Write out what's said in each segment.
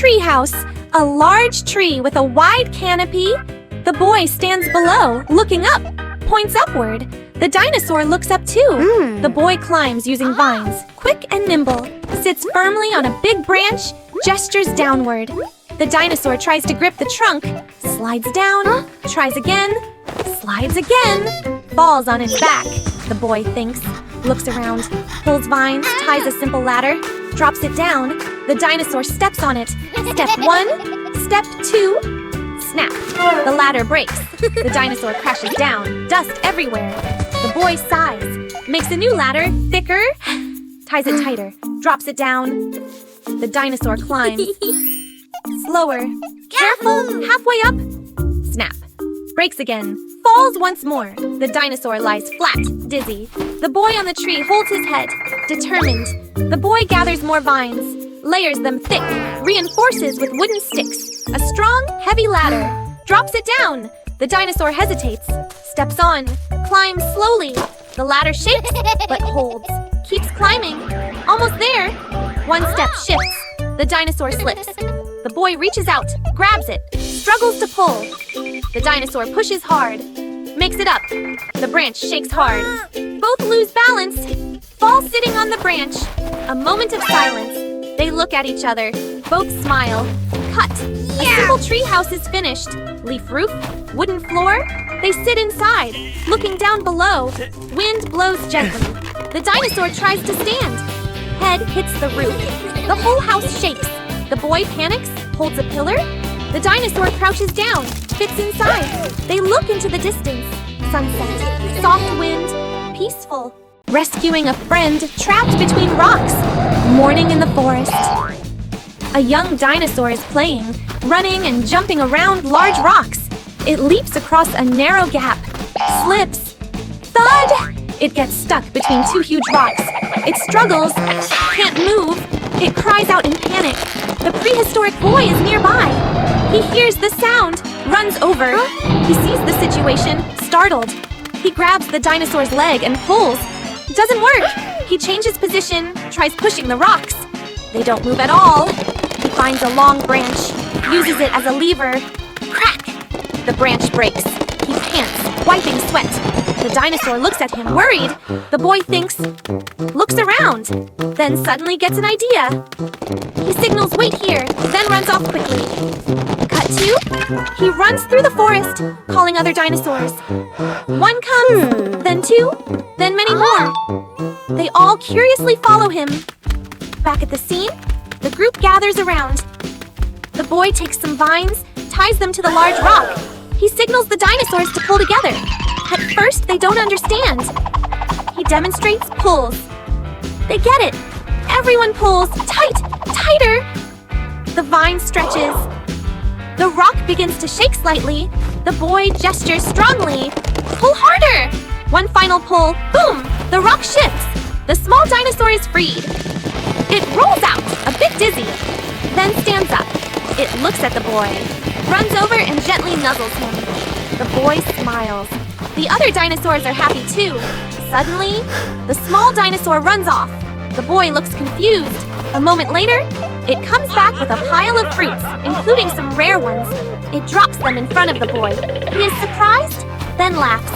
treehouse, a large tree with a wide canopy. The boy stands below, looking up, points upward. The dinosaur looks up too. The boy climbs using vines, quick and nimble, sits firmly on a big branch, gestures downward. The dinosaur tries to grip the trunk, slides down, tries again, slides again, falls on its back. The boy thinks, looks around, pulls vines, ties a simple ladder, drops it down. The dinosaur steps on it. Step 1, step 2, snap. The ladder breaks. The dinosaur crashes down, dust everywhere. The boy sighs, makes a new ladder, thicker, ties it tighter, drops it down. The dinosaur climbs. Slower, careful, halfway up, snap. Breaks again, falls once more. The dinosaur lies flat, dizzy. The boy on the tree holds his head, determined. The boy gathers more vines, layers them thick, reinforces with wooden sticks. A strong, heavy ladder, drops it down. The dinosaur hesitates, steps on, climbs slowly. The ladder shakes, but holds, keeps climbing. Almost there. One step shifts. The dinosaur slips. The boy reaches out, grabs it, struggles to pull. The dinosaur pushes hard, makes it up. The branch shakes hard. Both lose balance, fall sitting on the branch. A moment of silence. They look at each other. Both smile. Cut. A simple tree house is finished. Leaf roof, wooden floor. They sit inside, looking down below. Wind blows gently. The dinosaur tries to stand. Head hits the roof. The whole house shakes. The boy panics, holds a pillar. The dinosaur crouches down, fits inside. They look into the distance. Sunset, soft wind, peaceful. Rescuing a friend trapped between rocks. Morning in the forest. A young dinosaur is playing, running and jumping around large rocks. It leaps across a narrow gap, slips. Thud! It gets stuck between two huge rocks. It struggles, can't move. It cries out in panic. The prehistoric boy is nearby. He hears the sound, runs over. He sees the situation, startled. He grabs the dinosaur's leg and pulls. Doesn't work. He changes position, tries pushing the rocks. They don't move at all. He finds a long branch, uses it as a lever. Crack! The branch breaks. He pants, wiping sweat. The dinosaur looks at him, worried. The boy thinks, looks around, then suddenly gets an idea. He signals, wait here, then runs off quickly. Cut to, he runs through the forest, calling other dinosaurs. One comes, then two, then many more. They all curiously follow him. Back at the scene, the group gathers around. The boy takes some vines, ties them to the large rock. He signals the dinosaurs to pull together. At first, they don't understand. He demonstrates, pulls. They get it. Everyone pulls, tight, tighter. The vine stretches. The rock begins to shake slightly. The boy gestures strongly. Pull harder. One final pull, boom, the rock shifts. The small dinosaur is freed. It rolls out, a bit dizzy, then stands up. It looks at the boy, runs over and gently nuzzles him. The boy smiles. The other dinosaurs are happy too. Suddenly, the small dinosaur runs off. The boy looks confused. A moment later, it comes back with a pile of fruits, including some rare ones. It drops them in front of the boy. He is surprised, then laughs.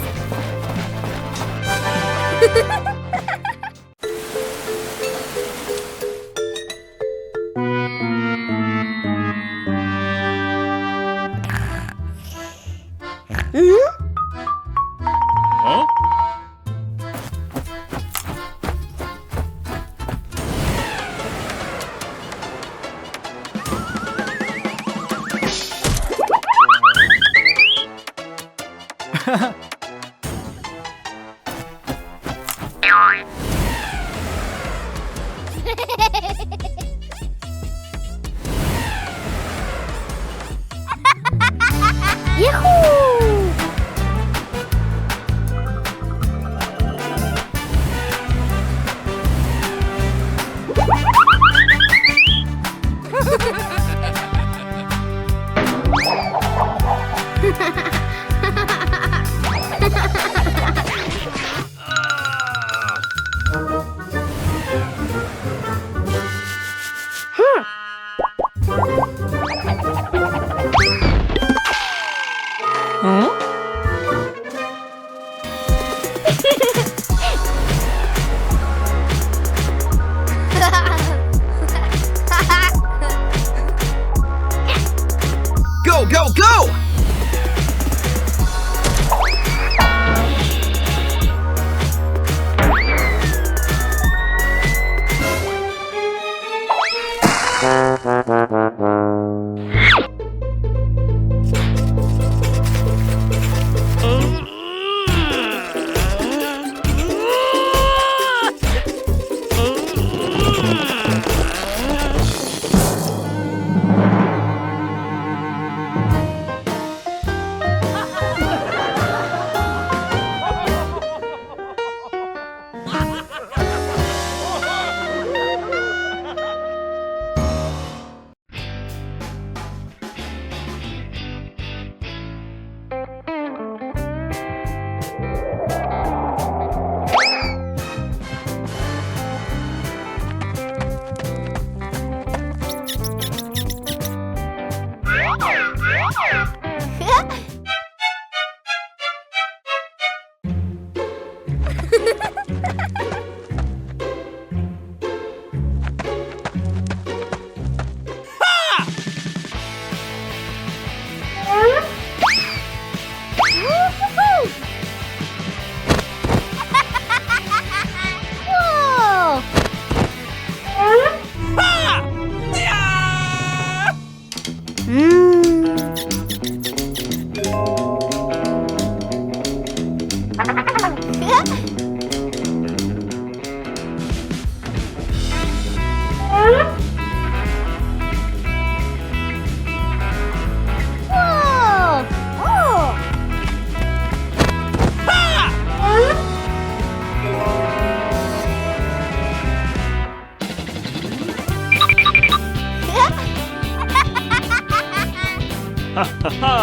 Ha ha ha!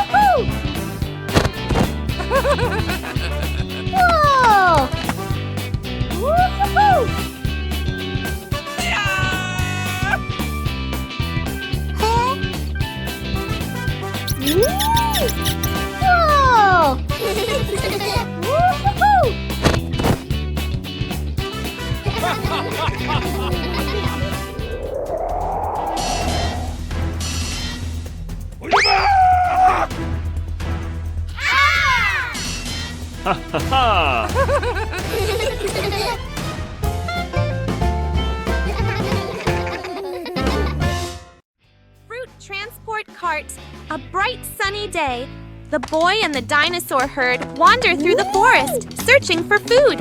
Whoa! Woo-hoo-hoo! Whoa! Woo-hoo-hoo! Ha ha ha! Fruit transport cart. A bright sunny day. The boy and the dinosaur herd wander through the forest, searching for food.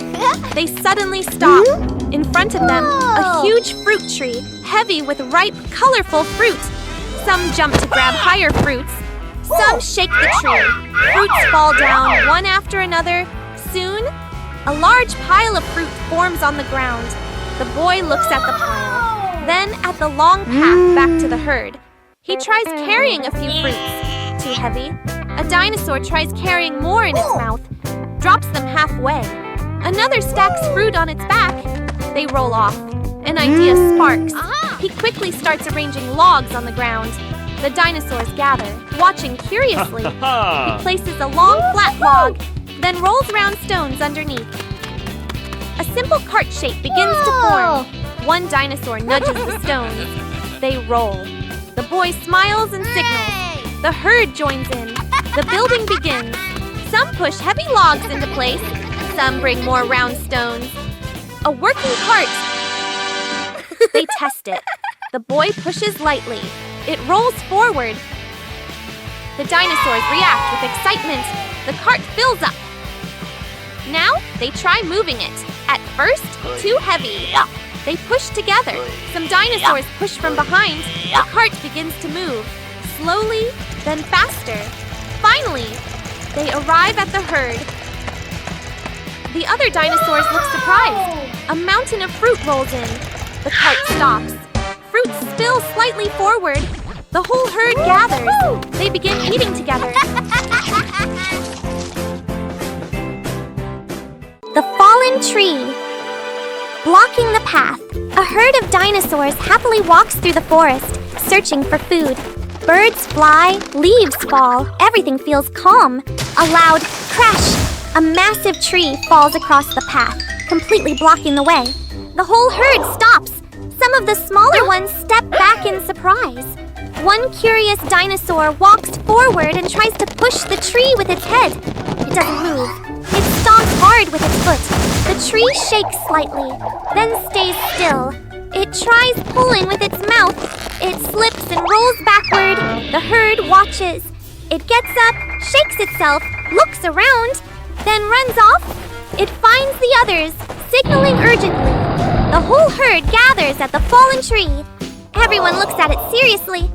They suddenly stop. In front of them, a huge fruit tree, heavy with ripe, colorful fruit. Some jump to grab higher fruits. Some shake the tree. Fruits fall down one after another. Soon, a large pile of fruit forms on the ground. The boy looks at the pile, then at the long path back to the herd. He tries carrying a few fruits. Too heavy. A dinosaur tries carrying more in its mouth, drops them halfway. Another stacks fruit on its back. They roll off. An idea sparks. He quickly starts arranging logs on the ground. The dinosaurs gather, watching curiously. He places a long, flat log, then rolls round stones underneath. A simple cart shape begins to form. One dinosaur nudges the stones. They roll. The boy smiles and signals. The herd joins in. The building begins. Some push heavy logs into place. Some bring more round stones. A working cart. They test it. The boy pushes lightly. It rolls forward. The dinosaurs react with excitement. The cart fills up. Now they try moving it. At first, too heavy. They push together. Some dinosaurs push from behind. The cart begins to move. Slowly, then faster. Finally, they arrive at the herd. The other dinosaurs look surprised. A mountain of fruit rolls in. The cart stops. Fruits spill slightly forward. The whole herd gathers. They begin eating together. The fallen tree. Blocking the path, a herd of dinosaurs happily walks through the forest, searching for food. Birds fly, leaves fall, everything feels calm. A loud crash! A massive tree falls across the path, completely blocking the way. The whole herd stops. Some of the smaller ones step back in surprise. One curious dinosaur walks forward and tries to push the tree with its head. It doesn't move. It stomps hard with its foot. The tree shakes slightly, then stays still. It tries pulling with its mouth. It slips and rolls backward. The herd watches. It gets up, shakes itself, looks around, then runs off. It finds the others, signaling urgently. The whole herd gathers at the fallen tree. Everyone looks at it seriously.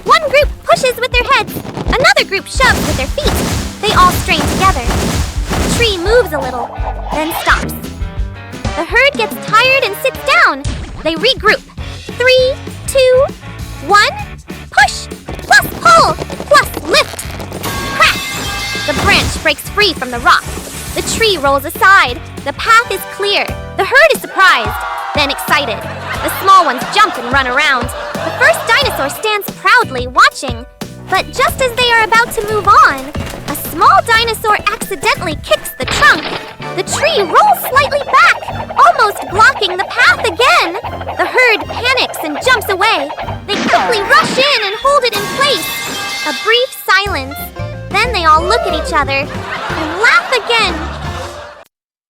One group pushes with their heads. Another group shoves with their feet. They all strain together. The tree moves a little, then stops. The herd gets tired and sits down. They regroup. 3, 2, 1. Push, plus pull, plus lift. Crack! The branch breaks free from the rock. The tree rolls aside. The path is clear. The herd is surprised, then excited. The small ones jump and run around. The first dinosaur stands proudly watching. But just as they are about to move on, a small dinosaur accidentally kicks the trunk. The tree rolls slightly back, almost blocking the path again. The herd panics and jumps away. They quickly rush in and hold it in place. A brief silence. Then they all look at each other and laugh again.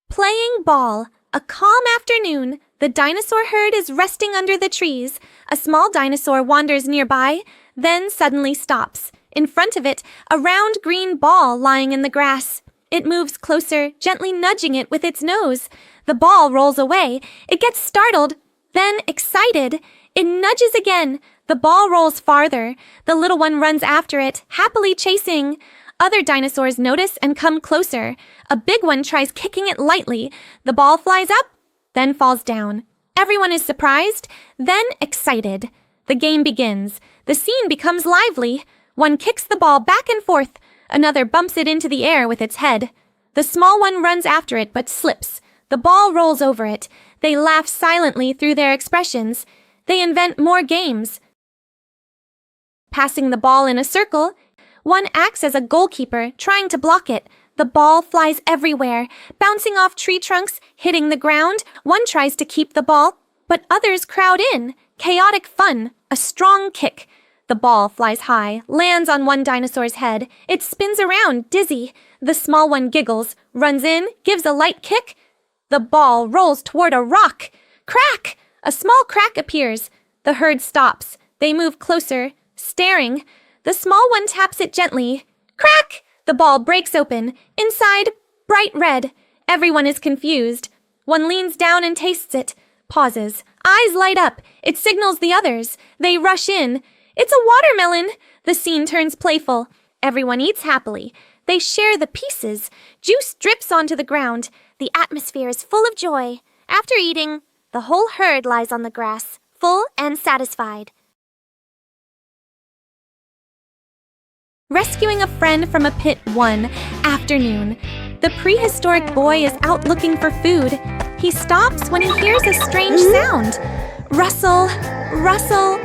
Playing ball. A calm afternoon. The dinosaur herd is resting under the trees. A small dinosaur wanders nearby, then suddenly stops. In front of it, a round green ball lying in the grass. It moves closer, gently nudging it with its nose. The ball rolls away. It gets startled, then excited. It nudges again. The ball rolls farther. The little one runs after it, happily chasing. Other dinosaurs notice and come closer. A big one tries kicking it lightly. The ball flies up, then falls down. Everyone is surprised, then excited. The game begins. The scene becomes lively. One kicks the ball back and forth. Another bumps it into the air with its head. The small one runs after it but slips. The ball rolls over it. They laugh silently through their expressions. They invent more games. Passing the ball in a circle, one acts as a goalkeeper, trying to block it. The ball flies everywhere, bouncing off tree trunks, hitting the ground. One tries to keep the ball, but others crowd in. Chaotic fun, a strong kick. The ball flies high, lands on one dinosaur's head. It spins around, dizzy. The small one giggles, runs in, gives a light kick. The ball rolls toward a rock. Crack! A small crack appears. The herd stops. They move closer, staring. The small one taps it gently. Crack! The ball breaks open. Inside, bright red. Everyone is confused. One leans down and tastes it. Pauses. Eyes light up. It signals the others. They rush in. It's a watermelon! The scene turns playful. Everyone eats happily. They share the pieces. Juice drips onto the ground. The atmosphere is full of joy. After eating, the whole herd lies on the grass, full and satisfied. Rescuing a friend from a pit one afternoon. The prehistoric boy is out looking for food. He stops when he hears a strange sound. Rustle, rustle.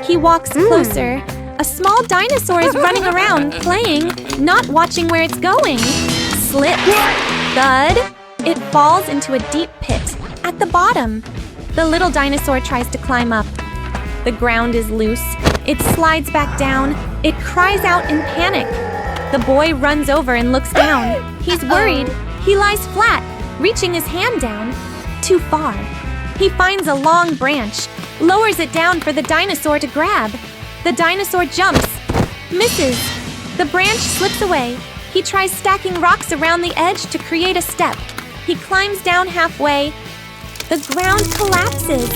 He walks closer. A small dinosaur is running around, playing, not watching where it's going. Slip, thud. It falls into a deep pit. At the bottom, the little dinosaur tries to climb up. The ground is loose. It slides back down. It cries out in panic. The boy runs over and looks down. He's worried. He lies flat, reaching his hand down. Too far. He finds a long branch, lowers it down for the dinosaur to grab. The dinosaur jumps, misses. The branch slips away. He tries stacking rocks around the edge to create a step. He climbs down halfway. The ground collapses.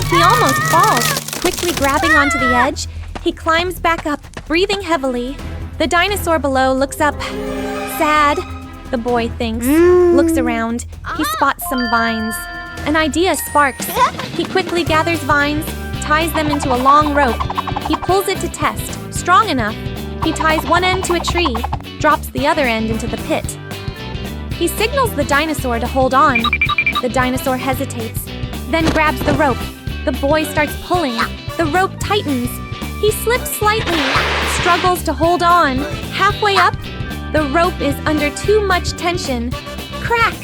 He almost falls, quickly grabbing onto the edge. He climbs back up, breathing heavily. The dinosaur below looks up. Sad, the boy thinks. Looks around. He spots some vines. An idea sparks. He quickly gathers vines, ties them into a long rope. He pulls it to test, strong enough. He ties one end to a tree, drops the other end into the pit. He signals the dinosaur to hold on. The dinosaur hesitates, then grabs the rope. The boy starts pulling. The rope tightens. He slips slightly, struggles to hold on. Halfway up, the rope is under too much tension. Crack!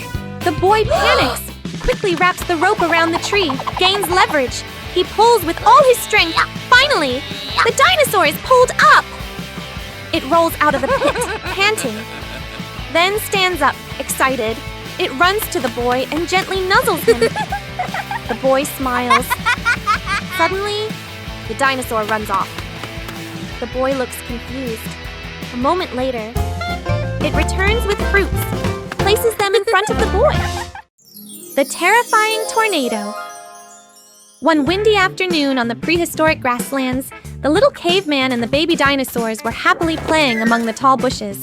The boy panics, quickly wraps the rope around the tree, gains leverage. He pulls with all his strength. Finally, the dinosaur is pulled up! It rolls out of the pit, panting. Then stands up, excited. It runs to the boy and gently nuzzles him. The boy smiles. Suddenly, the dinosaur runs off. The boy looks confused. A moment later, it returns with fruits, places them in front of the boy. The terrifying tornado. One windy afternoon on the prehistoric grasslands, the little caveman and the baby dinosaurs were happily playing among the tall bushes.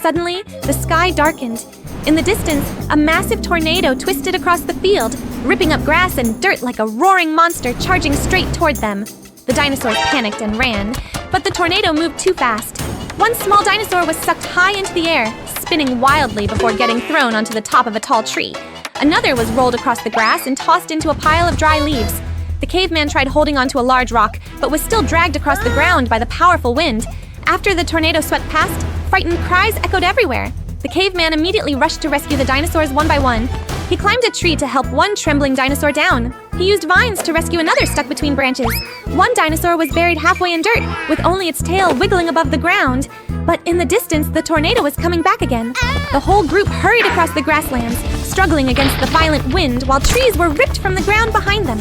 Suddenly, the sky darkened. In the distance, a massive tornado twisted across the field, ripping up grass and dirt like a roaring monster charging straight toward them. The dinosaurs panicked and ran, but the tornado moved too fast. One small dinosaur was sucked high into the air, spinning wildly before getting thrown onto the top of a tall tree. Another was rolled across the grass and tossed into a pile of dry leaves. The caveman tried holding onto a large rock, but was still dragged across the ground by the powerful wind. After the tornado swept past, frightened cries echoed everywhere. The caveman immediately rushed to rescue the dinosaurs one by one. He climbed a tree to help one trembling dinosaur down. He used vines to rescue another stuck between branches. One dinosaur was buried halfway in dirt, with only its tail wiggling above the ground. But in the distance, the tornado was coming back again. The whole group hurried across the grasslands, struggling against the violent wind while trees were ripped from the ground behind them.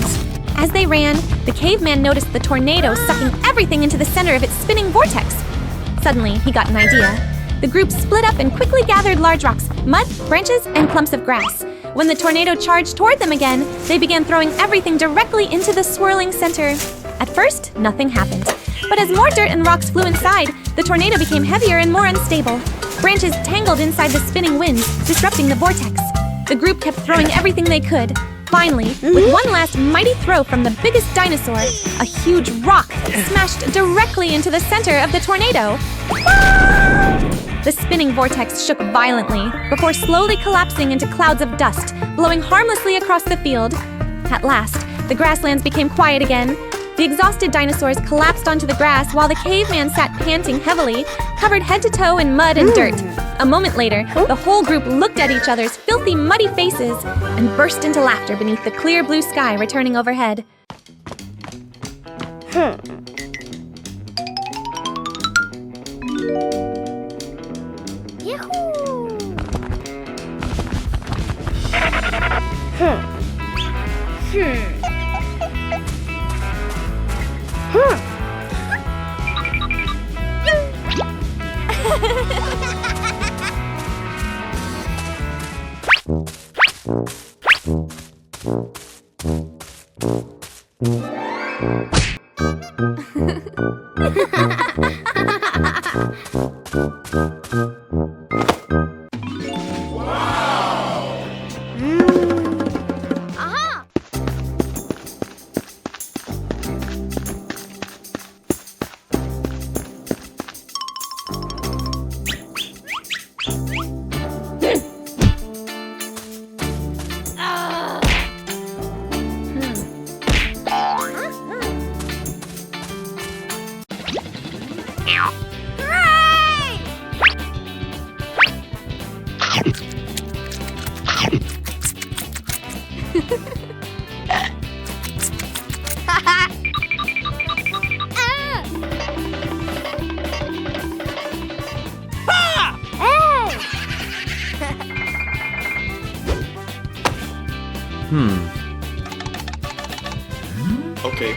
As they ran, the caveman noticed the tornado sucking everything into the center of its spinning vortex. Suddenly, he got an idea. The group split up and quickly gathered large rocks, mud, branches, and clumps of grass. When the tornado charged toward them again, they began throwing everything directly into the swirling center. At first, nothing happened. But as more dirt and rocks flew inside, the tornado became heavier and more unstable. Branches tangled inside the spinning wind, disrupting the vortex. The group kept throwing everything they could. Finally, with one last mighty throw from the biggest dinosaur, a huge rock smashed directly into the center of the tornado. The spinning vortex shook violently before slowly collapsing into clouds of dust, blowing harmlessly across the field. At last, the grasslands became quiet again. The exhausted dinosaurs collapsed onto the grass while the caveman sat panting heavily, covered head to toe in mud and dirt. A moment later, the whole group looked at each other's filthy, muddy faces and burst into laughter beneath the clear blue sky returning overhead. Okay.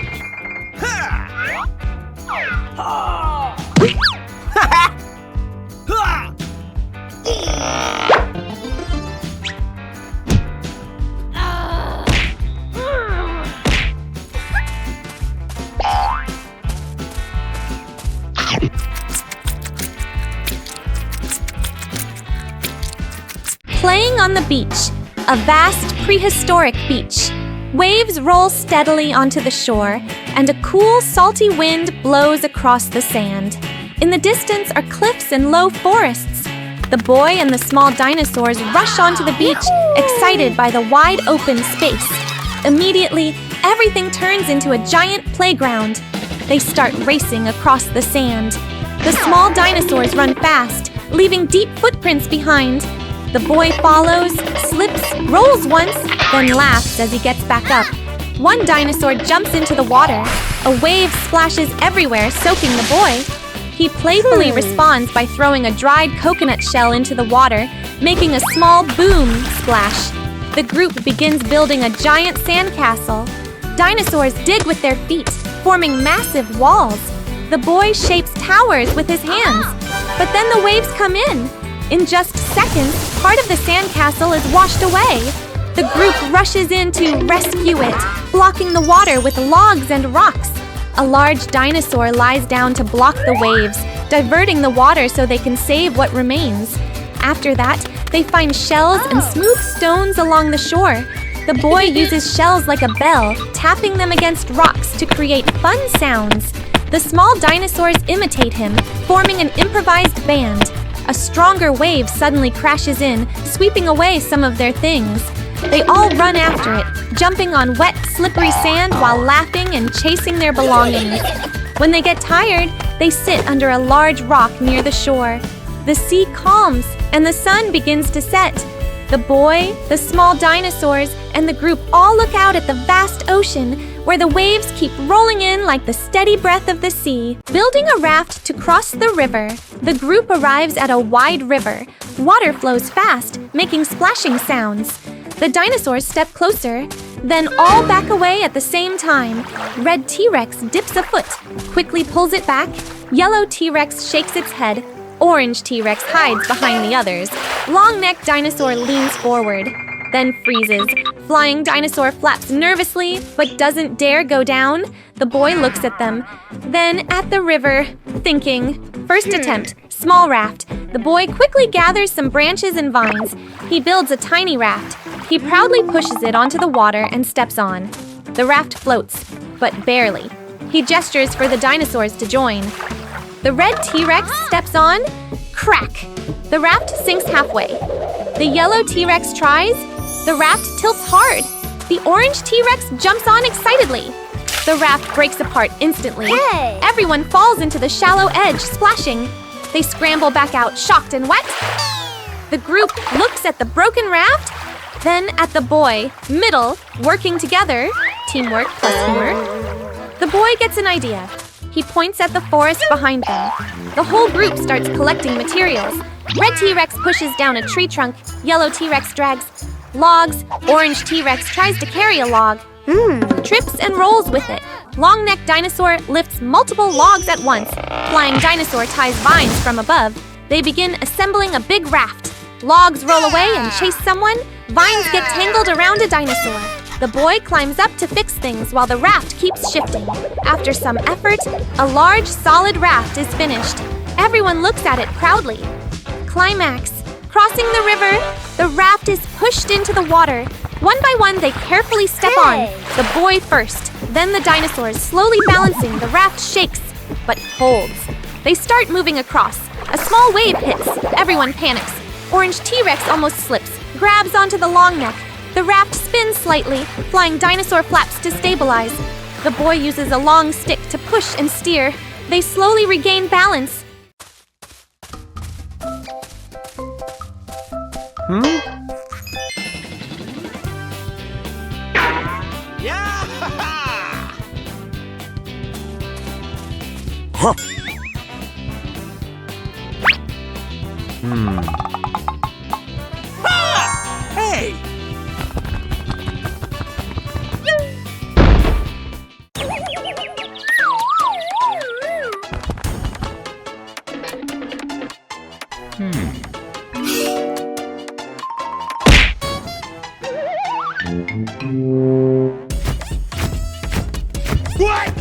Playing on the beach, a vast prehistoric beach. Waves roll steadily onto the shore, and a cool, salty wind blows across the sand. In the distance are cliffs and low forests. The boy and the small dinosaurs rush onto the beach, excited by the wide open space. Immediately, everything turns into a giant playground. They start racing across the sand. The small dinosaurs run fast, leaving deep footprints behind. The boy follows, slips, rolls once, then laughs as he gets back up. One dinosaur jumps into the water. A wave splashes everywhere, soaking the boy. He playfully responds by throwing a dried coconut shell into the water, making a small boom splash. The group begins building a giant sandcastle. Dinosaurs dig with their feet, forming massive walls. The boy shapes towers with his hands. But then the waves come in. In just seconds, part of the sandcastle is washed away. The group rushes in to rescue it, blocking the water with logs and rocks. A large dinosaur lies down to block the waves, diverting the water so they can save what remains. After that, they find shells and smooth stones along the shore. The boy uses shells like a bell, tapping them against rocks to create fun sounds. The small dinosaurs imitate him, forming an improvised band. A stronger wave suddenly crashes in, sweeping away some of their things. They all run after it, jumping on wet, slippery sand while laughing and chasing their belongings. When they get tired, they sit under a large rock near the shore. The sea calms, and the sun begins to set. The boy, the small dinosaurs, and the group all look out at the vast ocean where the waves keep rolling in like the steady breath of the sea. Building a raft to cross the river, the group arrives at a wide river. Water flows fast, making splashing sounds. The dinosaurs step closer, then all back away at the same time. Red T-Rex dips a foot, quickly pulls it back. Yellow T-Rex shakes its head. Orange T-Rex hides behind the others. Long-necked dinosaur leans forward, then freezes. Flying dinosaur flaps nervously, but doesn't dare go down. The boy looks at them, then at the river, thinking. First attempt, small raft. The boy quickly gathers some branches and vines. He builds a tiny raft. He proudly pushes it onto the water and steps on. The raft floats, but barely. He gestures for the dinosaurs to join. The red T-Rex steps on. Crack! The raft sinks halfway. The yellow T-Rex tries. The raft tilts hard. The orange T-Rex jumps on excitedly. The raft breaks apart instantly. Hey! Everyone falls into the shallow edge, splashing. They scramble back out, shocked and wet. The group looks at the broken raft, then at the boy, middle, working together. Teamwork plus humor. The boy gets an idea. He points at the forest behind them. The whole group starts collecting materials. Red T-Rex pushes down a tree trunk. Yellow T-Rex drags logs. Orange T-Rex tries to carry a log. Trips and rolls with it. Long-necked dinosaur lifts multiple logs at once. Flying dinosaur ties vines from above. They begin assembling a big raft. Logs roll away and chase someone. Vines get tangled around a dinosaur. The boy climbs up to fix things while the raft keeps shifting. After some effort, a large, solid raft is finished. Everyone looks at it proudly. Climax. Crossing the river, the raft is pushed into the water. One by one, they carefully step on. The boy first, then the dinosaurs, slowly balancing. The raft shakes, but holds. They start moving across. A small wave hits. Everyone panics. Orange T-Rex almost slips, grabs onto the long neck. The raft spins slightly, flying dinosaur flaps to stabilize. The boy uses a long stick to push and steer. They slowly regain balance. Yeah! Huh. Hey! What?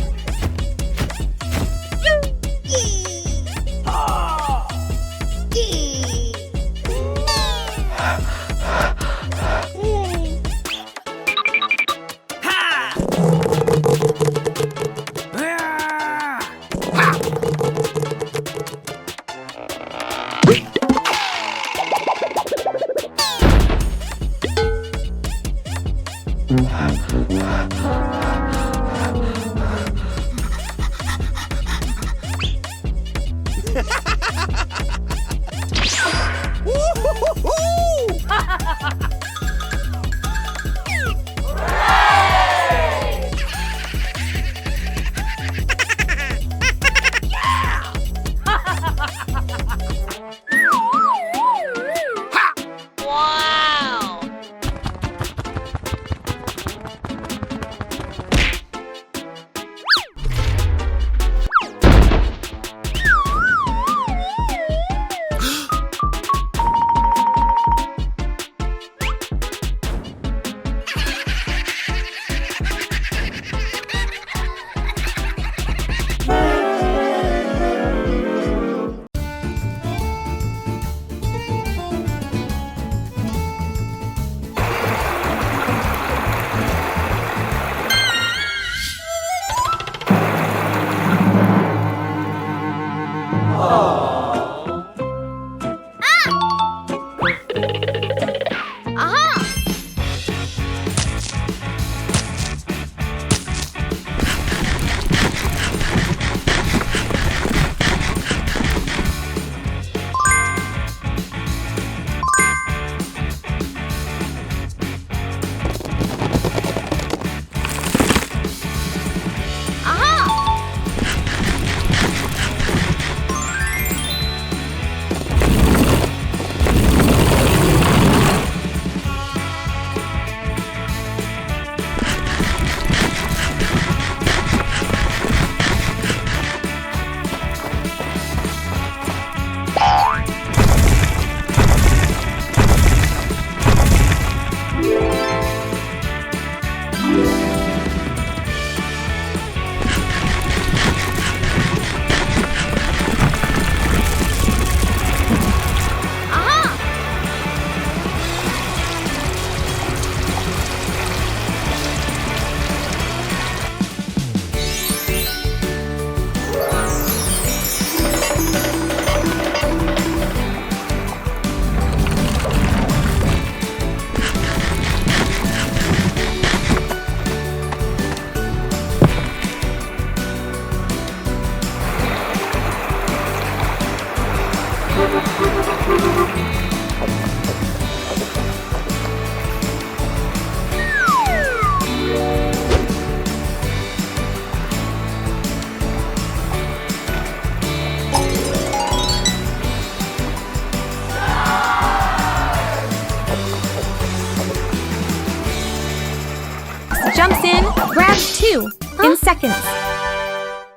Jumps in, grabs 2 in seconds.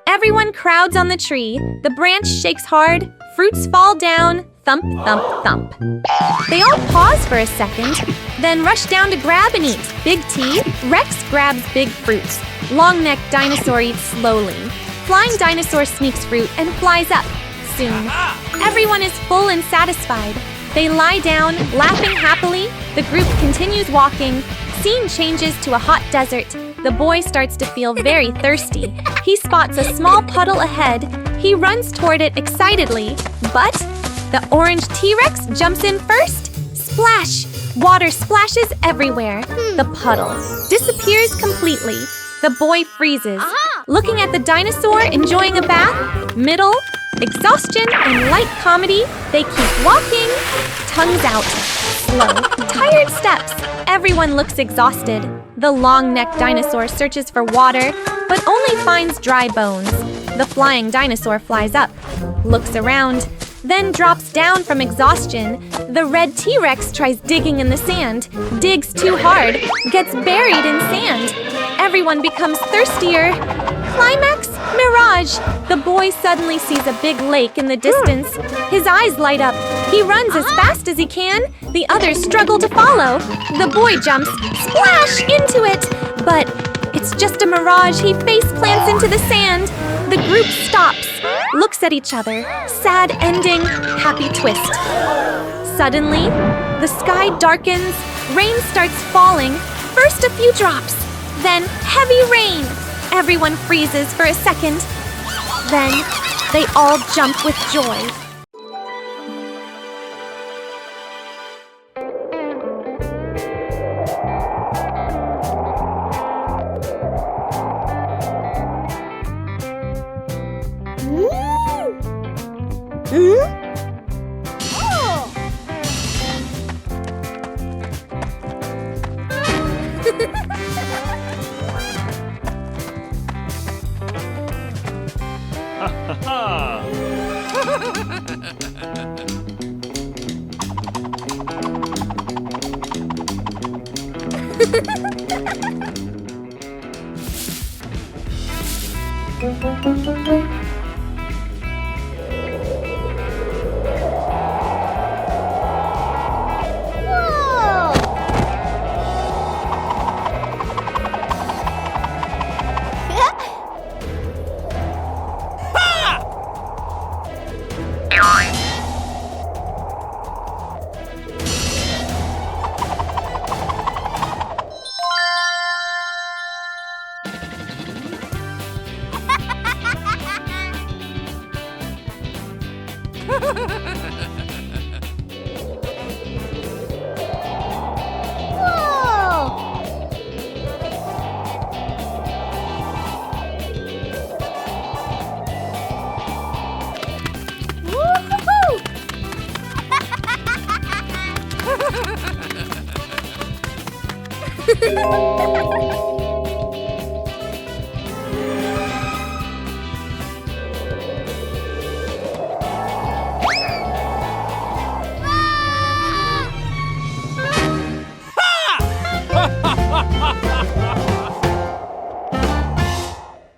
Everyone crowds on the tree. The branch shakes hard. Fruits fall down. Thump, thump, thump. They all pause for a second, then rush down to grab and eat. Big T, Rex grabs big fruits. Long-necked dinosaur eats slowly. Flying dinosaur sneaks fruit and flies up. Soon, everyone is full and satisfied. They lie down, laughing happily. The group continues walking. Scene changes to a hot desert. The boy starts to feel very thirsty. He spots a small puddle ahead. He runs toward it excitedly, but the orange T-Rex jumps in first. Splash! Water splashes everywhere. The puddle disappears completely. The boy freezes. Looking at the dinosaur enjoying a bath, middle, exhaustion, and light comedy, they keep walking. Tongues out. Slow, tired steps. Everyone looks exhausted. The long-necked dinosaur searches for water, but only finds dry bones. The flying dinosaur flies up, looks around, then drops down from exhaustion. The red T-Rex tries digging in the sand, digs too hard, gets buried in sand. Everyone becomes thirstier. Climax, mirage. The boy suddenly sees a big lake in the distance. His eyes light up. He runs as fast as he can. The others struggle to follow. The boy jumps, splash, into it. But it's just a mirage. He face plants into the sand. The group stops, looks at each other. Sad ending, happy twist. Suddenly, the sky darkens. Rain starts falling. First a few drops, then heavy rain. Everyone freezes for a second. Then they all jump with joy.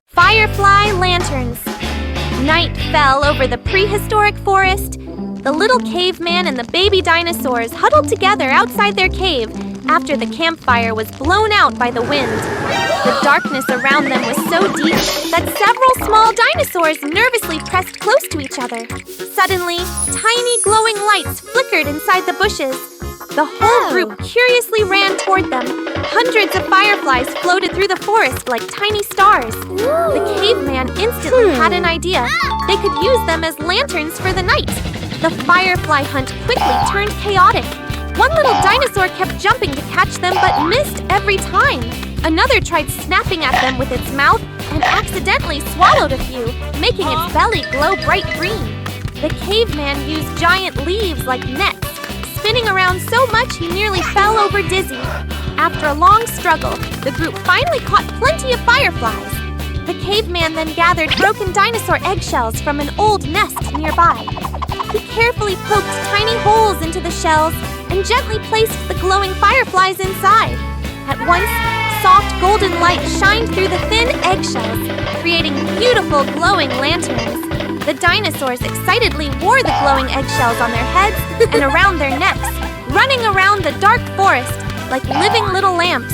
Firefly lanterns. Night fell over the prehistoric forest. The little caveman and the baby dinosaurs huddled together outside their cave after the campfire was blown out by the wind. The darkness around them was so deep that several small dinosaurs nervously pressed close to each other. Suddenly, tiny glowing lights flickered inside the bushes. The whole group curiously ran toward them. Hundreds of fireflies floated through the forest like tiny stars. The caveman instantly had an idea. They could use them as lanterns for the night. The firefly hunt quickly turned chaotic. One little dinosaur kept jumping to catch them but missed every time. Another tried snapping at them with its mouth and accidentally swallowed a few, making its belly glow bright green. The caveman used giant leaves like nets, spinning around so much he nearly fell over dizzy. After a long struggle, the group finally caught plenty of fireflies. The caveman then gathered broken dinosaur eggshells from an old nest nearby. He carefully poked tiny holes into the shells and gently placed the glowing fireflies inside. At once, soft golden light shined through the thin eggshells, creating beautiful glowing lanterns. The dinosaurs excitedly wore the glowing eggshells on their heads and around their necks, running around the dark forest like living little lamps.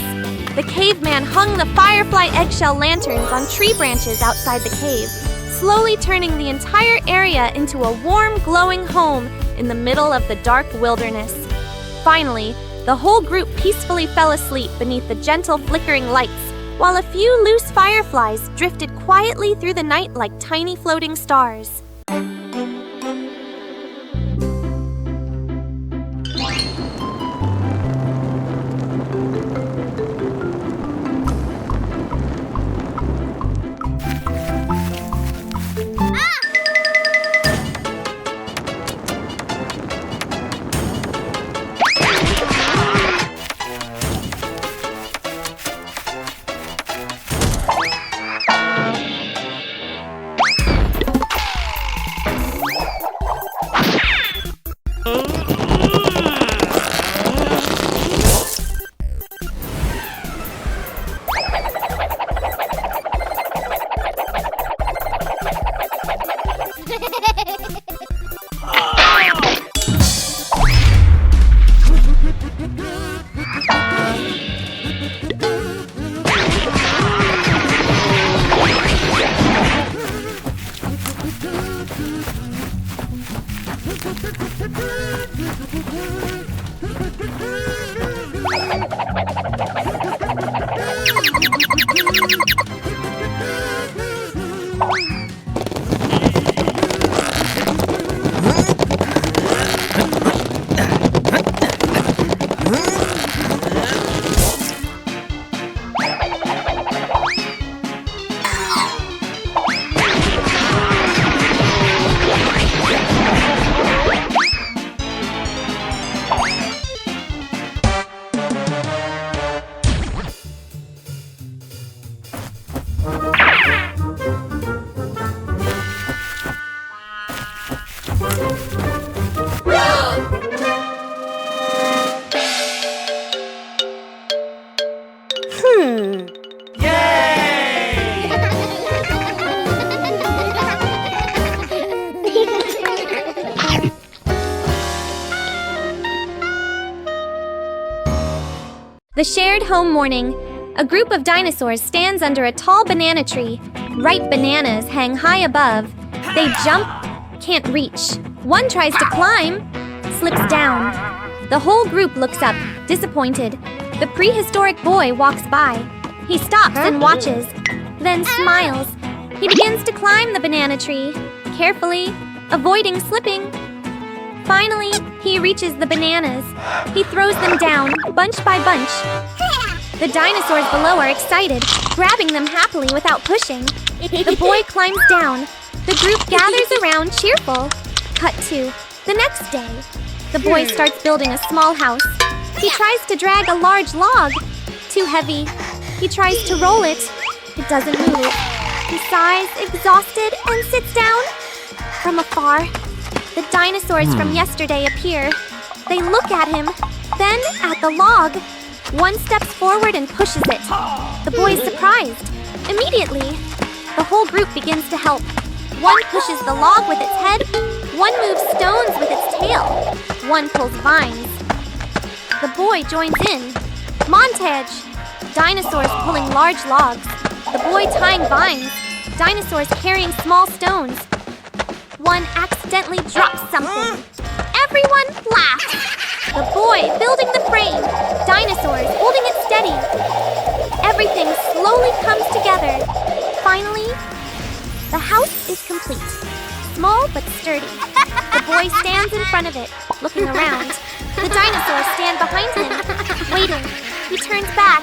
The caveman hung the firefly eggshell lanterns on tree branches outside the cave, slowly turning the entire area into a warm, glowing home in the middle of the dark wilderness. Finally, the whole group peacefully fell asleep beneath the gentle flickering lights, while a few loose fireflies drifted quietly through the night like tiny floating stars. The shared home morning. A group of dinosaurs stands under a tall banana tree. Ripe bananas hang high above. They jump, can't reach. One tries to climb, slips down. The whole group looks up, disappointed. The prehistoric boy walks by. He stops and watches, then smiles. He begins to climb the banana tree, carefully, avoiding slipping. Finally, he reaches the bananas. He throws them down, bunch by bunch. The dinosaurs below are excited, grabbing them happily without pushing. The boy climbs down. The group gathers around, cheerful. Cut to the next day. The boy starts building a small house. He tries to drag a large log. Too heavy. He tries to roll it. It doesn't move. He sighs, exhausted, and sits down. From afar, the dinosaurs from yesterday appear. They look at him, then at the log. One steps forward and pushes it. The boy is surprised. Immediately, the whole group begins to help. One pushes the log with its head. One moves stones with its tail. One pulls vines. The boy joins in. Montage. Dinosaurs pulling large logs. The boy tying vines. Dinosaurs carrying small stones. One accidentally drops something. Everyone laughs. The boy building the frame. Dinosaurs holding it steady. Everything slowly comes together. Finally, the house is complete. Small but sturdy. The boy stands in front of it, looking around. The dinosaurs stand behind him, waiting. He turns back,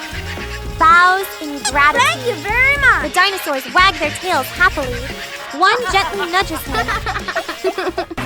bows in gratitude. Thank you very much. The dinosaurs wag their tails happily. One gently nudges him.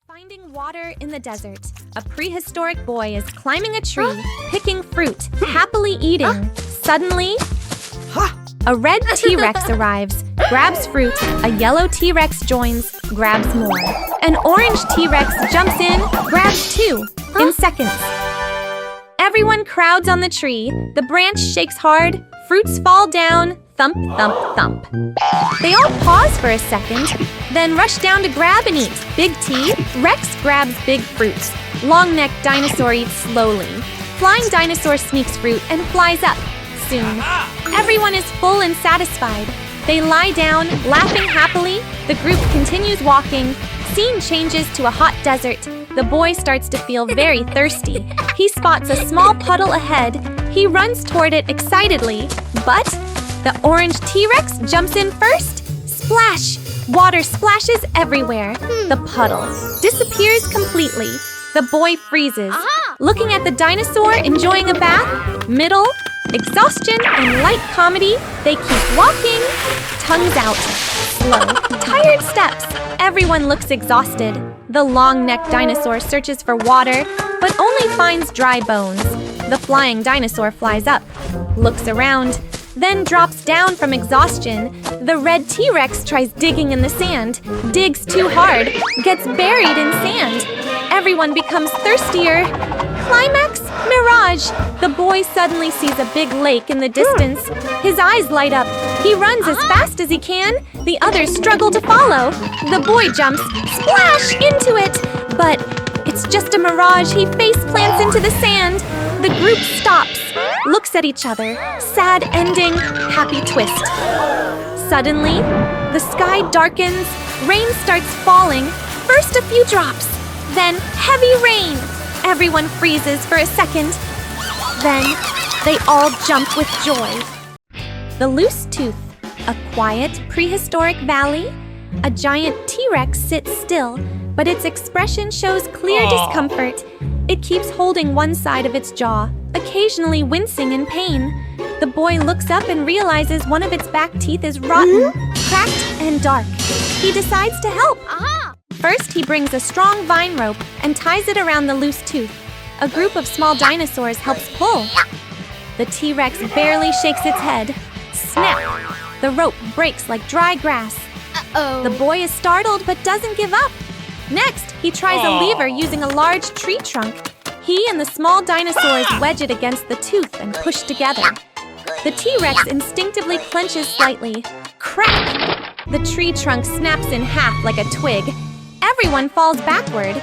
Finding water in the desert. A prehistoric boy is climbing a tree, picking fruit, happily eating. Suddenly, a red T-Rex arrives, grabs fruit, a yellow T-Rex joins, grabs more. An orange T-Rex jumps in, grabs two, in seconds. Everyone crowds on the tree, the branch shakes hard, fruits fall down, thump, thump, thump. They all pause for a second, then rush down to grab and eat. Big T, Rex grabs big fruit. Long-necked dinosaur eats slowly. Flying dinosaur sneaks fruit and flies up. Soon, everyone is full and satisfied. They lie down, laughing happily. The group continues walking. Scene changes to a hot desert. The boy starts to feel very thirsty. He spots a small puddle ahead. He runs toward it excitedly, but the orange T-Rex jumps in first. Splash! Water splashes everywhere. The puddle disappears completely. The boy freezes. Looking at the dinosaur enjoying a bath, middle, exhaustion, and light comedy, they keep walking, tongues out, slow, tired steps. Everyone looks exhausted. The long-necked dinosaur searches for water, but only finds dry bones. The flying dinosaur flies up, looks around, then drops down from exhaustion. The red T-Rex tries digging in the sand, digs too hard, gets buried in sand. Everyone becomes thirstier. Climax, mirage. The boy suddenly sees a big lake in the distance. His eyes light up. He runs as fast as he can. The others struggle to follow. The boy jumps, splash, into it. But it's just a mirage. He face plants into the sand. The group stops, looks at each other. Sad ending, happy twist. Suddenly, the sky darkens. Rain starts falling. First a few drops, then heavy rain. Everyone freezes for a second. Then, they all jump with joy. The Loose Tooth, a quiet, prehistoric valley. A giant T-Rex sits still, but its expression shows clear discomfort. It keeps holding one side of its jaw, occasionally wincing in pain. The boy looks up and realizes one of its back teeth is rotten, cracked, and dark. He decides to help. First, he brings a strong vine rope and ties it around the loose tooth. A group of small dinosaurs helps pull. The T-Rex barely shakes its head. Snap! The rope breaks like dry grass. The boy is startled but doesn't give up. Next, he tries a lever using a large tree trunk. He and the small dinosaurs wedge it against the tooth and push together. The T-Rex instinctively clenches slightly. Crack! The tree trunk snaps in half like a twig. Everyone falls backward.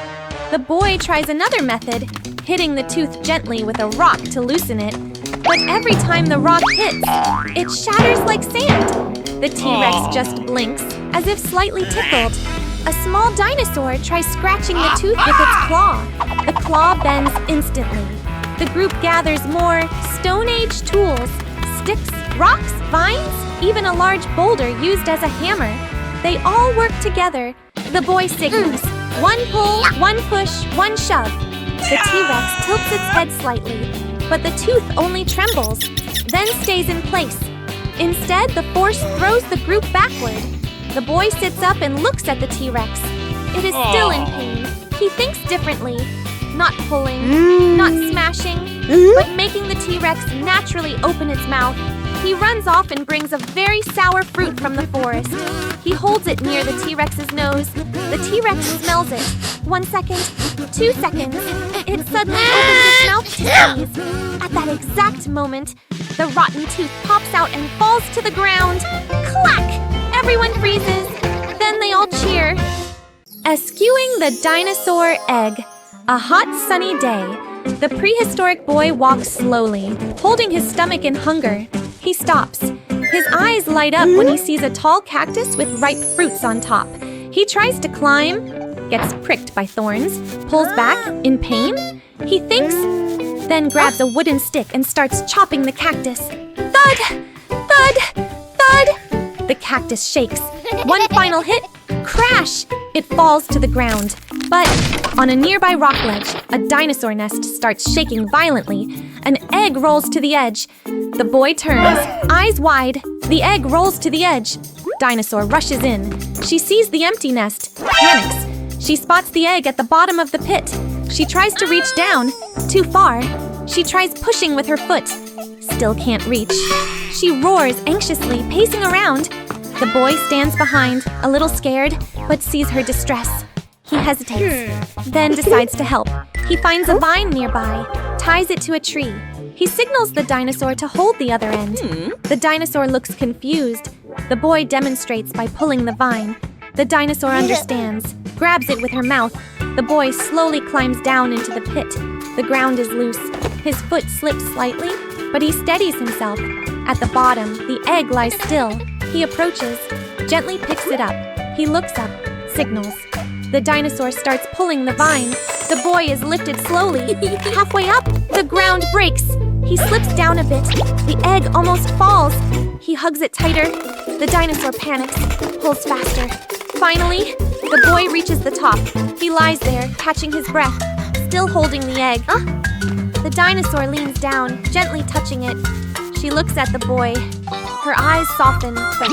The boy tries another method, hitting the tooth gently with a rock to loosen it. But every time the rock hits, it shatters like sand. The T-Rex just blinks, as if slightly tickled. A small dinosaur tries scratching the tooth with its claw. The claw bends instantly. The group gathers more Stone Age tools, sticks, rocks, vines, even a large boulder used as a hammer. They all work together. The boy signals. One pull, one push, one shove. The T-Rex tilts its head slightly, but the tooth only trembles, then stays in place. Instead, the force throws the group backward. The boy sits up and looks at the T-Rex. It is still in pain. He thinks differently. Not pulling, not smashing, but making the T-Rex naturally open its mouth. He runs off and brings a very sour fruit from the forest. He holds it near the T-Rex's nose. The T-Rex smells it. 1 second, 2 seconds. It suddenly opens its mouth to sneeze. At that exact moment, the rotten tooth pops out and falls to the ground. Clack! Everyone freezes. Then they all cheer. Eschewing the dinosaur egg. A hot, sunny day. The prehistoric boy walks slowly, holding his stomach in hunger. He stops. His eyes light up when he sees a tall cactus with ripe fruits on top. He tries to climb, gets pricked by thorns, pulls back in pain. He thinks, then grabs a wooden stick and starts chopping the cactus. Thud! Thud! Thud! The cactus shakes. One final hit, crash! It falls to the ground, but on a nearby rock ledge, a dinosaur nest starts shaking violently. An egg rolls to the edge. The boy turns, eyes wide. The egg rolls to the edge. Dinosaur rushes in. She sees the empty nest, panics. She spots the egg at the bottom of the pit. She tries to reach down, too far. She tries pushing with her foot, still can't reach. She roars anxiously, pacing around. The boy stands behind, a little scared, but sees her distress. He hesitates, then decides to help. He finds a vine nearby, ties it to a tree. He signals the dinosaur to hold the other end. The dinosaur looks confused. The boy demonstrates by pulling the vine. The dinosaur understands, grabs it with her mouth. The boy slowly climbs down into the pit. The ground is loose. His foot slips slightly, but he steadies himself. At the bottom, the egg lies still. He approaches, gently picks it up. He looks up, signals. The dinosaur starts pulling the vine. The boy is lifted slowly. Halfway up, the ground breaks. He slips down a bit. The egg almost falls. He hugs it tighter. The dinosaur panics, pulls faster. Finally, the boy reaches the top. He lies there, catching his breath, still holding the egg. The dinosaur leans down, gently touching it. She looks at the boy. Her eyes soften, but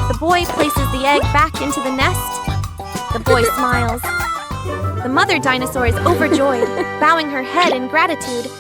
the boy places the egg back into the nest. The boy smiles. The mother dinosaur is overjoyed, bowing her head in gratitude.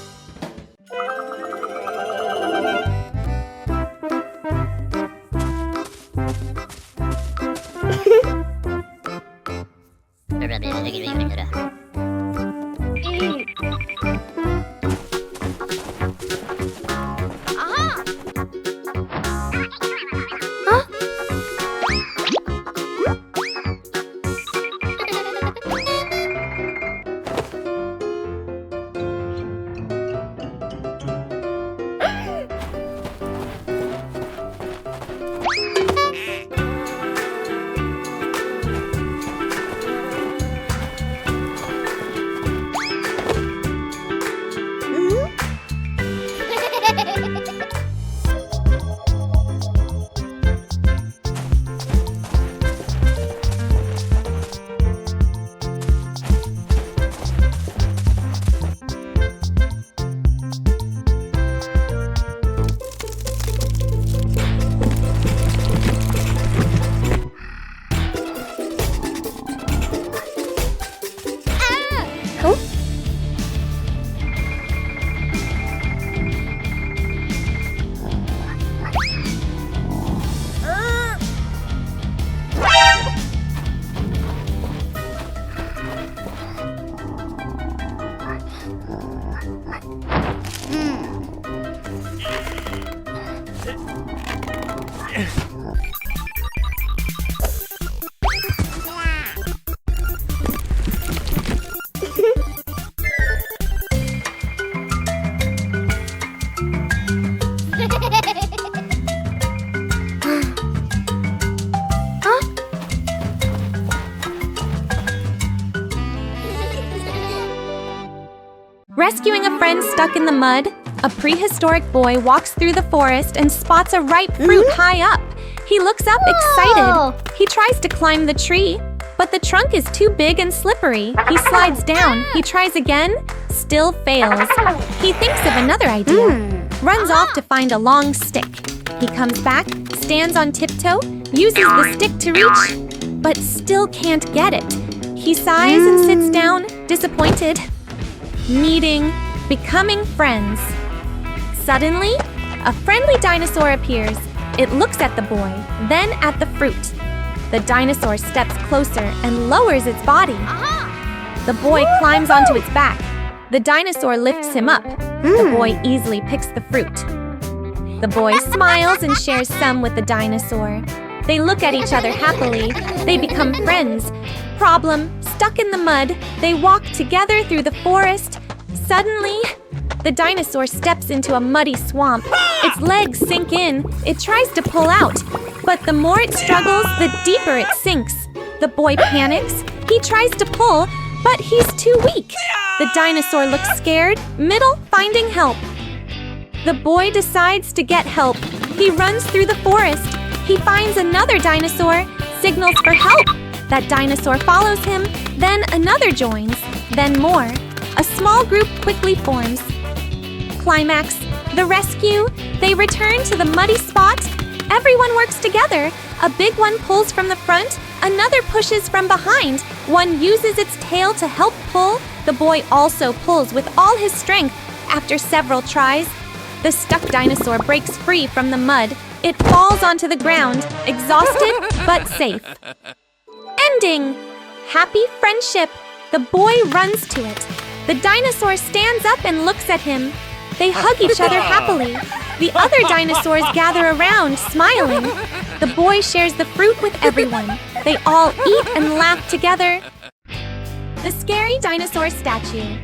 Rescuing a friend stuck in the mud, a prehistoric boy walks through the forest and spots a ripe fruit high up. He looks up excited. He tries to climb the tree, but the trunk is too big and slippery. He slides down. He tries again, still fails. He thinks of another idea, runs off to find a long stick. He comes back, stands on tiptoe, uses the stick to reach, but still can't get it. He sighs and sits down, disappointed. Meeting, becoming friends. Suddenly, a friendly dinosaur appears. It looks at the boy, then at the fruit. The dinosaur steps closer and lowers its body. The boy climbs onto its back. The dinosaur lifts him up. The boy easily picks the fruit. The boy smiles and shares some with the dinosaur. They look at each other happily. They become friends. Problem, stuck in the mud, they walk together through the forest. Suddenly, the dinosaur steps into a muddy swamp. Its legs sink in. It tries to pull out, but the more it struggles, the deeper it sinks. The boy panics. He tries to pull, but he's too weak. The dinosaur looks scared, middle finding help. The boy decides to get help. He runs through the forest. He finds another dinosaur, signals for help. That dinosaur follows him, then another joins, then more. A small group quickly forms. Climax, the rescue. They return to the muddy spot. Everyone works together. A big one pulls from the front, another pushes from behind. One uses its tail to help pull. The boy also pulls with all his strength. After several tries, the stuck dinosaur breaks free from the mud. It falls onto the ground, exhausted but safe. Ending. Happy friendship. The boy runs to it. The dinosaur stands up and looks at him. They hug each other happily. The other dinosaurs gather around, smiling. The boy shares the fruit with everyone. They all eat and laugh together. The scary dinosaur statue.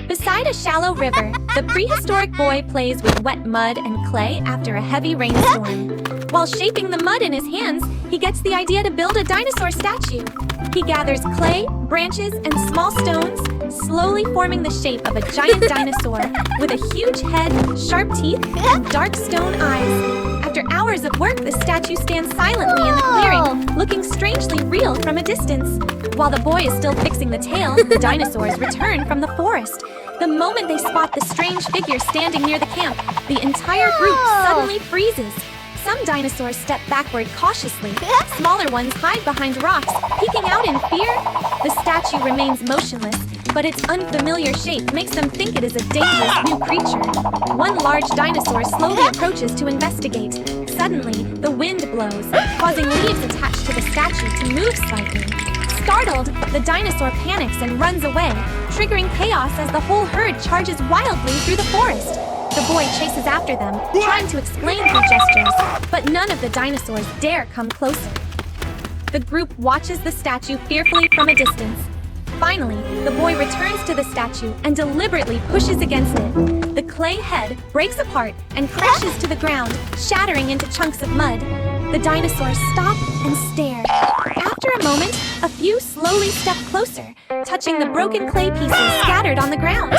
Beside a shallow river, the prehistoric boy plays with wet mud and clay after a heavy rainstorm. While shaping the mud in his hands, he gets the idea to build a dinosaur statue. He gathers clay, branches, and small stones, slowly forming the shape of a giant dinosaur with a huge head, sharp teeth, and dark stone eyes. After hours of work, the statue stands silently in the clearing, looking strangely real from a distance. While the boy is still fixing the tail, the dinosaurs return from the forest. The moment they spot the strange figure standing near the camp, the entire group suddenly freezes. Some dinosaurs step backward cautiously. Smaller ones hide behind rocks, peeking out in fear. The statue remains motionless, but its unfamiliar shape makes them think it is a dangerous new creature. One large dinosaur slowly approaches to investigate. Suddenly, the wind blows, causing leaves attached to the statue to move slightly. Startled, the dinosaur panics and runs away, triggering chaos as the whole herd charges wildly through the forest. The boy chases after them, trying to explain through gestures, but none of the dinosaurs dare come closer. The group watches the statue fearfully from a distance. Finally, the boy returns to the statue and deliberately pushes against it. The clay head breaks apart and crashes to the ground, shattering into chunks of mud. The dinosaurs stop and stare. After a moment, a few slowly step closer, touching the broken clay pieces scattered on the ground.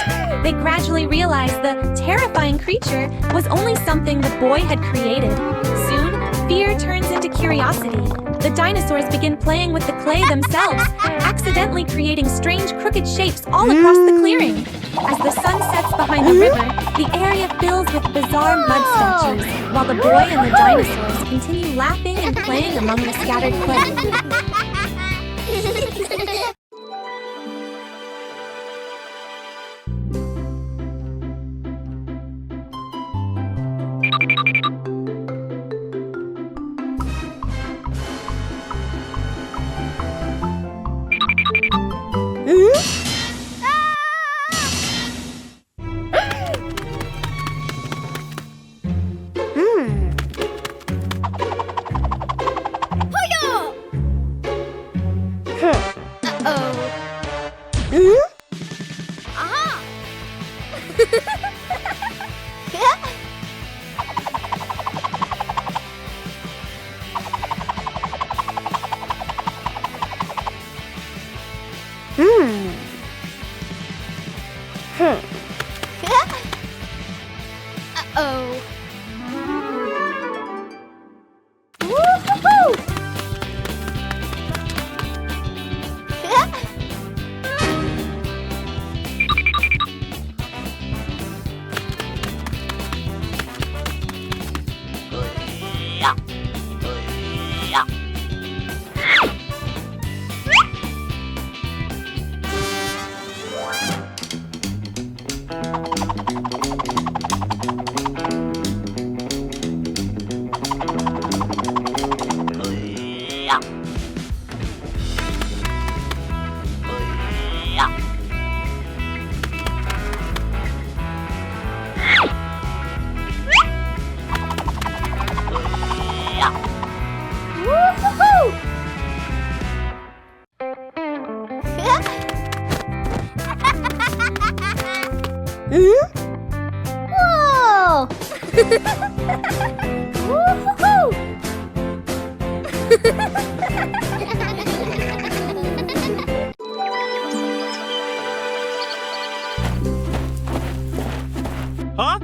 They gradually realize the terrifying creature was only something the boy had created. Soon, fear turns into curiosity. The dinosaurs begin playing with the clay themselves, accidentally creating strange crooked shapes all across the clearing. As the sun sets behind the river, the area fills with bizarre mud statues, while the boy and the dinosaurs continue laughing and playing among the scattered clay. Whoa! Woo-hoo-hoo! Huh?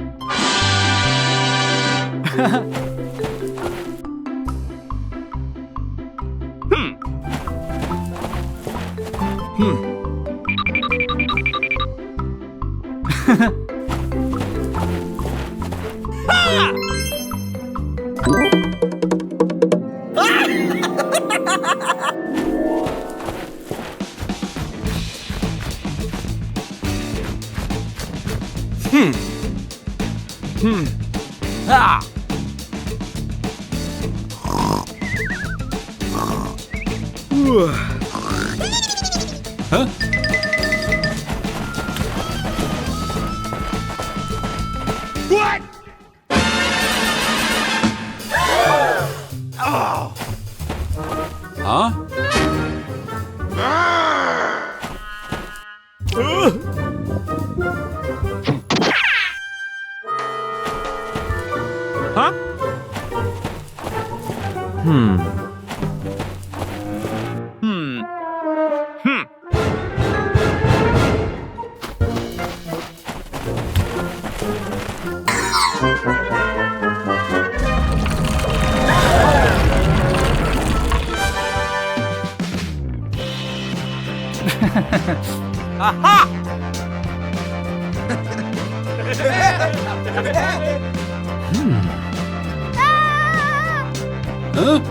Ah! Huh? What? Oh! Huh? Huh? Hmm. Aha! Huh?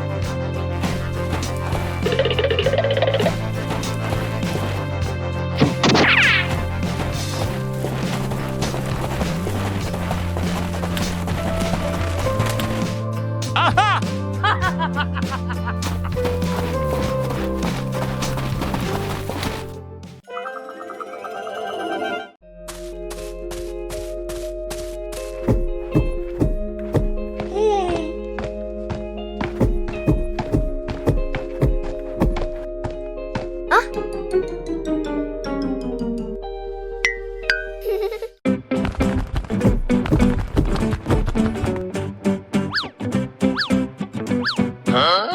Aha!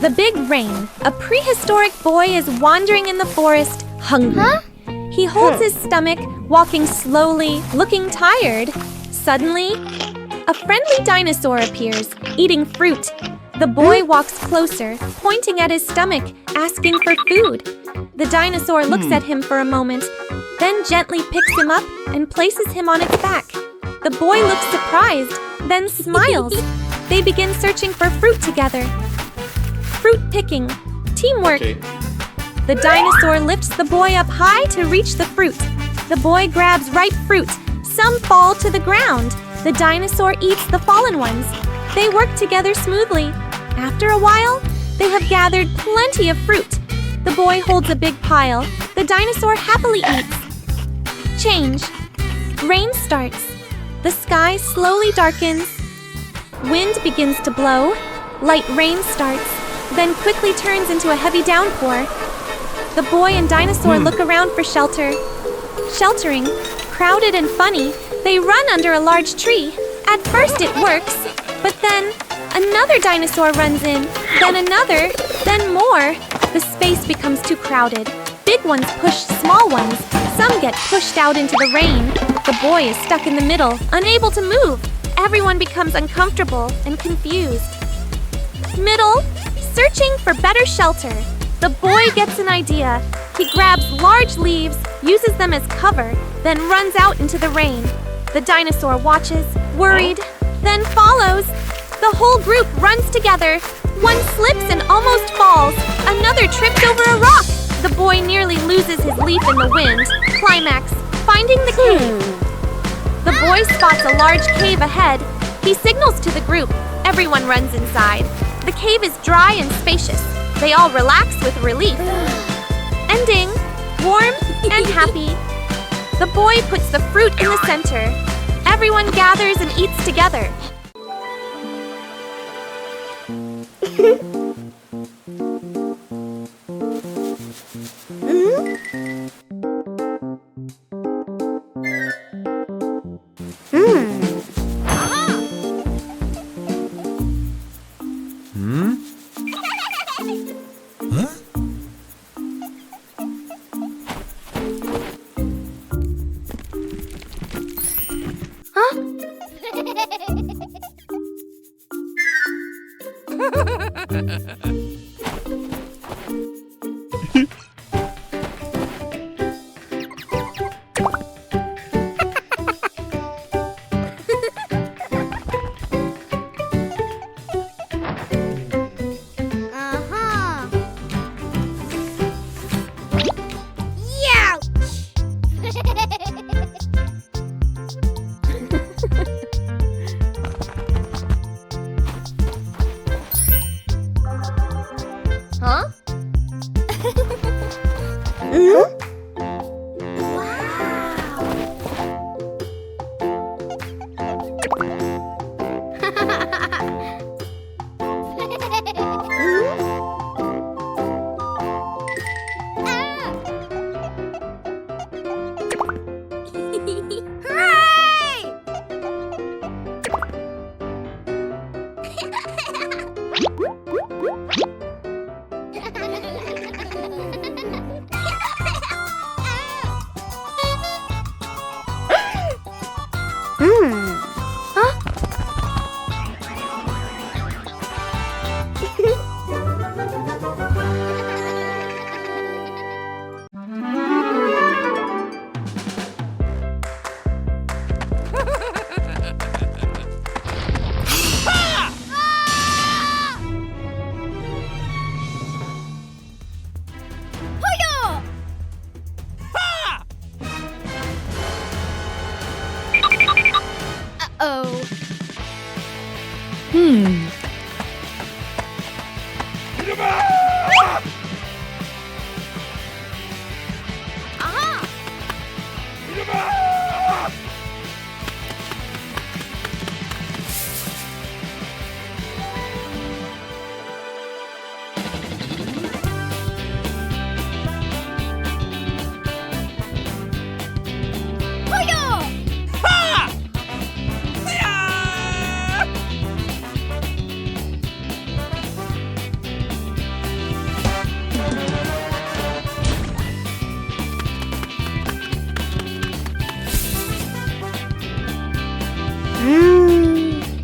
The Big Rain. A prehistoric boy is wandering in the forest, hungry. He holds his stomach, walking slowly, looking tired. Suddenly, a friendly dinosaur appears, eating fruit. The boy walks closer, pointing at his stomach, asking for food. The dinosaur looks at him for a moment, then gently picks him up and places him on its back. The boy looks surprised, then smiles. They begin searching for fruit together. Fruit picking. Teamwork. Okay. The dinosaur lifts the boy up high to reach the fruit. The boy grabs ripe fruit. Some fall to the ground. The dinosaur eats the fallen ones. They work together smoothly. After a while, they have gathered plenty of fruit. The boy holds a big pile. The dinosaur happily eats. Change. Rain starts. The sky slowly darkens. Wind begins to blow. Light rain starts, then quickly turns into a heavy downpour. The boy and dinosaur look around for shelter. Sheltering, crowded and funny, they run under a large tree. At first it works, but then another dinosaur runs in, then another, then more. The space becomes too crowded. Big ones push small ones. Some get pushed out into the rain. The boy is stuck in the middle, unable to move. Everyone becomes uncomfortable and confused. Middle, searching for better shelter. The boy gets an idea. He grabs large leaves, uses them as cover, then runs out into the rain. The dinosaur watches, worried, then follows. The whole group runs together. One slips and almost falls. Another trips over a rock. The boy nearly loses his leaf in the wind. Climax, finding the cave. The boy spots a large cave ahead. He signals to the group. Everyone runs inside. The cave is dry and spacious. They all relax with relief. Ending, warm and happy. The boy puts the fruit in the center. Everyone gathers and eats together. Uh-oh.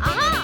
Aha! Aha!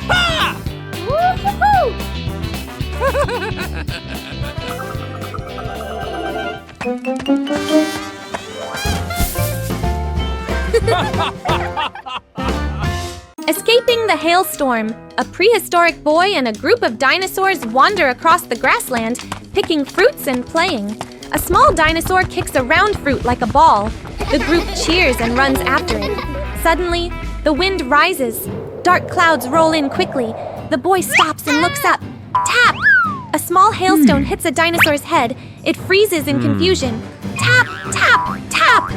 Whoa! Woo-hoo-hoo! Escaping the hailstorm, a prehistoric boy and a group of dinosaurs wander across the grassland, picking fruits and playing. A small dinosaur kicks a round fruit like a ball. The group cheers and runs after it. Suddenly, the wind rises. Dark clouds roll in quickly. The boy stops and looks up. Tap! A small hailstone hits a dinosaur's head. It freezes in confusion. Tap! Tap! Tap!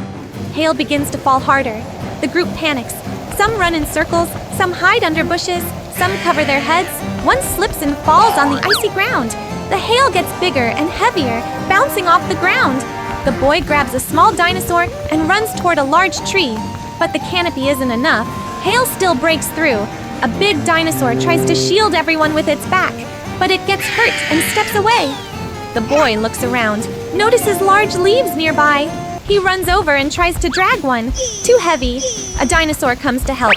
Hail begins to fall harder. The group panics. Some run in circles, some hide under bushes, some cover their heads. One slips and falls on the icy ground. The hail gets bigger and heavier, bouncing off the ground. The boy grabs a small dinosaur and runs toward a large tree. But the canopy isn't enough. Hail still breaks through. A big dinosaur tries to shield everyone with its back, but it gets hurt and steps away. The boy looks around, notices large leaves nearby. He runs over and tries to drag one. Too heavy. A dinosaur comes to help.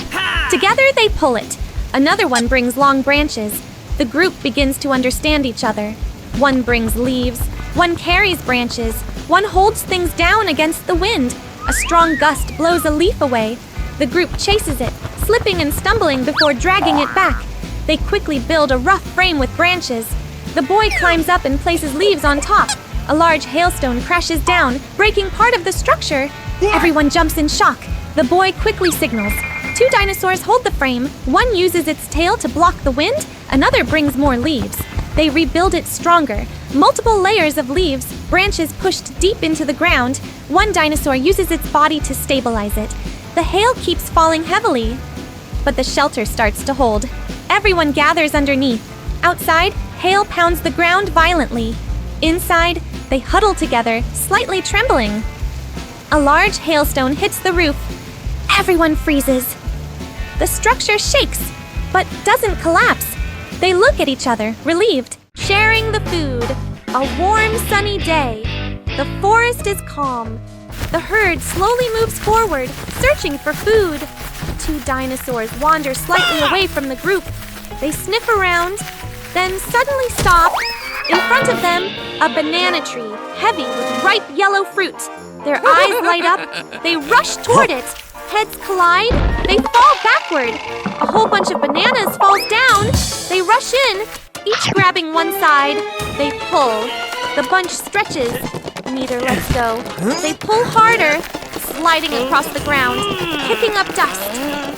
Together they pull it. Another one brings long branches. The group begins to understand each other. One brings leaves. One carries branches. One holds things down against the wind. A strong gust blows a leaf away. The group chases it, slipping and stumbling before dragging it back. They quickly build a rough frame with branches. The boy climbs up and places leaves on top. A large hailstone crashes down, breaking part of the structure. Everyone jumps in shock. The boy quickly signals. Two dinosaurs hold the frame. One uses its tail to block the wind. Another brings more leaves. They rebuild it stronger. Multiple layers of leaves, branches pushed deep into the ground. One dinosaur uses its body to stabilize it. The hail keeps falling heavily, but the shelter starts to hold. Everyone gathers underneath. Outside, hail pounds the ground violently. Inside, they huddle together, slightly trembling. A large hailstone hits the roof. Everyone freezes. The structure shakes, but doesn't collapse. They look at each other, relieved. Sharing the food. A warm, sunny day. The forest is calm. The herd slowly moves forward, searching for food. Two dinosaurs wander slightly away from the group. They sniff around, then suddenly stop. In front of them, a banana tree, heavy with ripe yellow fruit. Their eyes light up. They rush toward it. Heads collide. They fall backward. A whole bunch of bananas falls down. They rush in, each grabbing one side. They pull. The bunch stretches. Neither lets go. They pull harder, sliding across the ground, kicking up dust.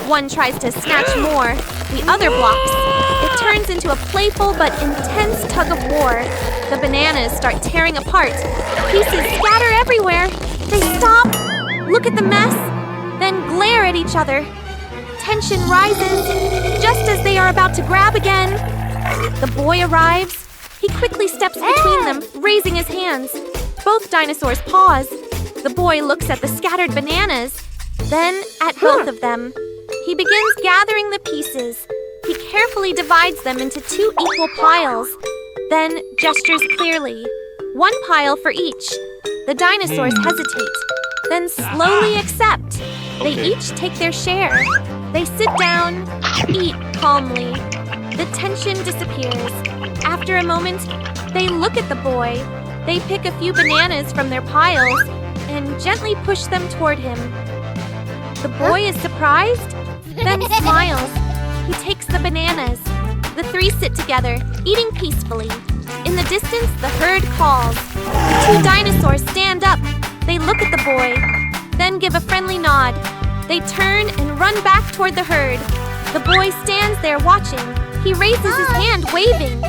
One tries to snatch more. The other blocks. It turns into a playful but intense tug of war. The bananas start tearing apart. Pieces scatter everywhere. They stop, look at the mess, then glare at each other. Tension rises, just as they are about to grab again. The boy arrives. He quickly steps between them, raising his hands. Both dinosaurs pause. The boy looks at the scattered bananas, then at both of them. He begins gathering the pieces. He carefully divides them into two equal piles. then gestures clearly. One pile for each. The dinosaurs hesitate, then slowly accept. They each take their share. They sit down, eat calmly. The tension disappears. After a moment, they look at the boy. They pick a few bananas from their piles and gently push them toward him. The boy is surprised, then smiles. He takes the bananas. The three sit together, eating peacefully. In the distance, the herd calls. Two dinosaurs stand up. They look at the boy, then give a friendly nod. They turn and run back toward the herd. The boy stands there watching. He raises his hand, waving.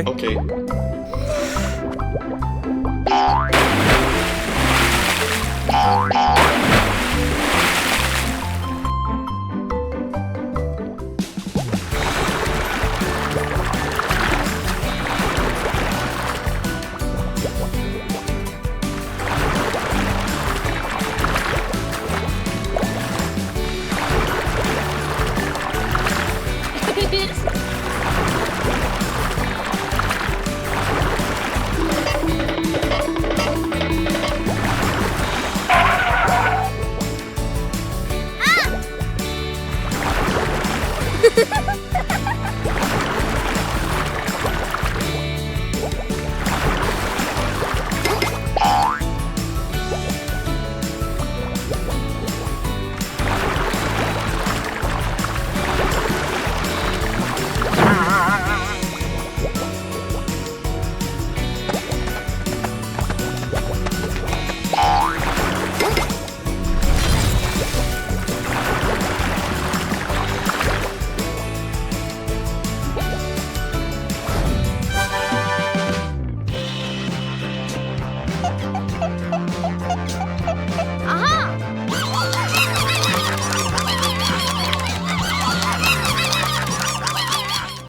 Okay.